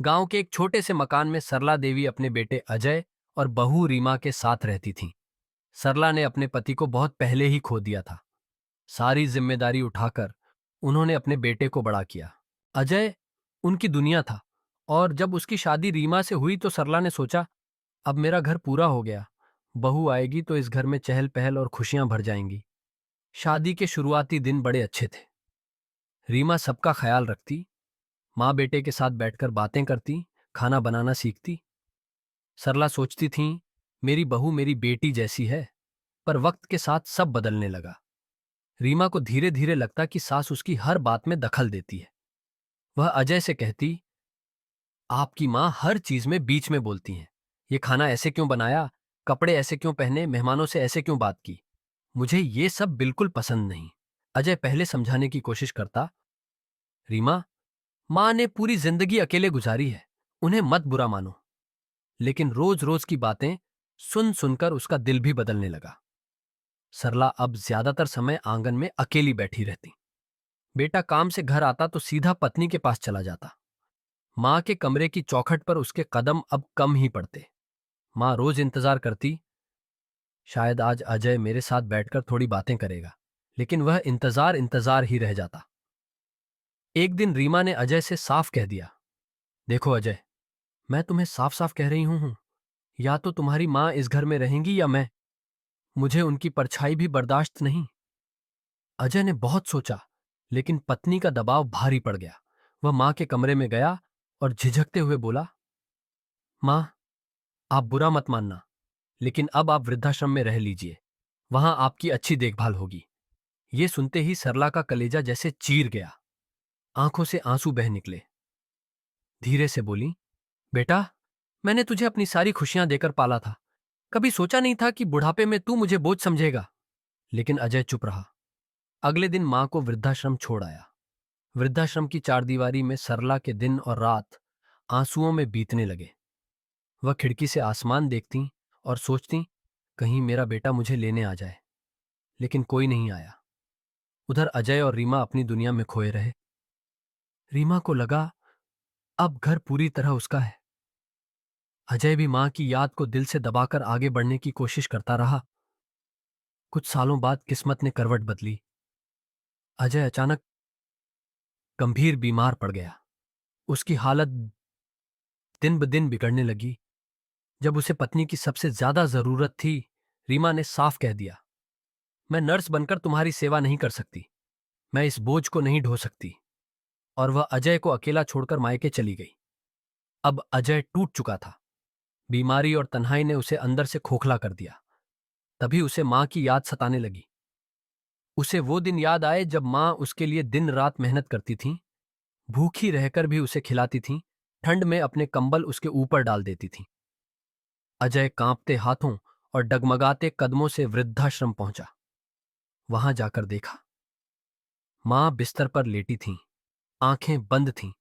गांव के एक छोटे से मकान में सरला देवी अपने बेटे अजय और बहू रीमा के साथ रहती थीं। सरला ने अपने पति को बहुत पहले ही खो दिया था। सारी जिम्मेदारी उठाकर उन्होंने अपने बेटे को बड़ा किया। अजय उनकी दुनिया था और जब उसकी शादी रीमा से हुई तो सरला ने सोचा, अब मेरा घर पूरा हो गया। बहू आएगी तो इस घर में चहल पहल और खुशियां भर जाएंगी। शादी के शुरुआती दिन बड़े अच्छे थे। रीमा सबका ख्याल रखती, माँ बेटे के साथ बैठकर बातें करती, खाना बनाना सीखती। सरला सोचती थीं, मेरी बहू मेरी बेटी जैसी है। पर वक्त के साथ सब बदलने लगा। रीमा को धीरे धीरे लगता कि सास उसकी हर बात में दखल देती है। वह अजय से कहती, आपकी माँ हर चीज में बीच में बोलती हैं। ये खाना ऐसे क्यों बनाया, कपड़े ऐसे क्यों पहने, मेहमानों से ऐसे क्यों बात की। मुझे ये सब बिल्कुल पसंद नहीं। अजय पहले समझाने की कोशिश करता, रीमा, माँ ने पूरी जिंदगी अकेले गुजारी है, उन्हें मत बुरा मानो। लेकिन रोज रोज की बातें सुन सुनकर उसका दिल भी बदलने लगा। सरला अब ज्यादातर समय आंगन में अकेली बैठी रहती। बेटा काम से घर आता तो सीधा पत्नी के पास चला जाता। माँ के कमरे की चौखट पर उसके कदम अब कम ही पड़ते। माँ रोज इंतजार करती, शायद आज अजय मेरे साथ बैठकर थोड़ी बातें करेगा। लेकिन वह इंतजार इंतजार ही रह जाता। एक दिन रीमा ने अजय से साफ कह दिया, देखो अजय, मैं तुम्हें साफ साफ कह रही हूं, या तो तुम्हारी माँ इस घर में रहेंगी या मैं। मुझे उनकी परछाई भी बर्दाश्त नहीं। अजय ने बहुत सोचा, लेकिन पत्नी का दबाव भारी पड़ गया। वह मां के कमरे में गया और झिझकते हुए बोला, मां, आप बुरा मत मानना, लेकिन अब आप वृद्धाश्रम में रह लीजिए। वहां आपकी अच्छी देखभाल होगी। ये सुनते ही सरला का कलेजा जैसे चीर गया। आंखों से आंसू बह निकले। धीरे से बोली, बेटा, मैंने तुझे अपनी सारी खुशियां देकर पाला था। कभी सोचा नहीं था कि बुढ़ापे में तू मुझे बोझ समझेगा। लेकिन अजय चुप रहा। अगले दिन मां को वृद्धाश्रम छोड़ आया। वृद्धाश्रम की चारदीवारी में सरला के दिन और रात आंसुओं में बीतने लगे। वह खिड़की से आसमान देखती और सोचती, कहीं मेरा बेटा मुझे लेने आ जाए। लेकिन कोई नहीं आया। उधर अजय और रीमा अपनी दुनिया में खोए रहे। रीमा को लगा अब घर पूरी तरह उसका है। अजय भी मां की याद को दिल से दबाकर आगे बढ़ने की कोशिश करता रहा। कुछ सालों बाद किस्मत ने करवट बदली। अजय अचानक गंभीर बीमार पड़ गया। उसकी हालत दिन ब दिन बिगड़ने लगी। जब उसे पत्नी की सबसे ज्यादा जरूरत थी, रीमा ने साफ कह दिया, मैं नर्स बनकर तुम्हारी सेवा नहीं कर सकती। मैं इस बोझ को नहीं ढो सकती। और वह अजय को अकेला छोड़कर मायके चली गई। अब अजय टूट चुका था। बीमारी और तन्हाई ने उसे अंदर से खोखला कर दिया। तभी उसे मां की याद सताने लगी। उसे वो दिन याद आए जब मां उसके लिए दिन रात मेहनत करती थीं, भूखी रहकर भी उसे खिलाती थीं, ठंड में अपने कंबल उसके ऊपर डाल देती थीं। अजय कांपते हाथों और डगमगाते कदमों से वृद्धाश्रम पहुंचा। वहां जाकर देखा, मां बिस्तर पर लेटी थीं, आंखें बंद थीं।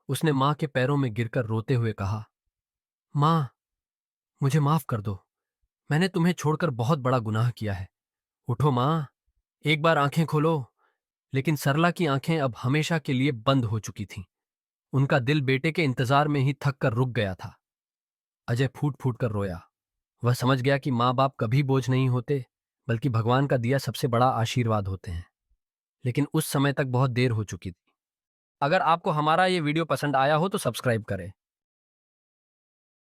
उसने मां के पैरों में गिरकर रोते हुए कहा, मां, मुझे माफ कर दो। मैंने तुम्हें छोड़कर बहुत बड़ा गुनाह किया है। उठो मां, एक बार आंखें खोलो। लेकिन सरला की आंखें अब हमेशा के लिए बंद हो चुकी थीं। उनका दिल बेटे के इंतजार में ही थक कर रुक गया था। अजय फूट फूट कर रोया। वह समझ गया कि माँ बाप कभी बोझ नहीं होते, बल्कि भगवान का दिया सबसे बड़ा आशीर्वाद होते हैं। लेकिन उस समय तक बहुत देर हो चुकी थी। अगर आपको हमारा ये वीडियो पसंद आया हो तो सब्सक्राइब करें।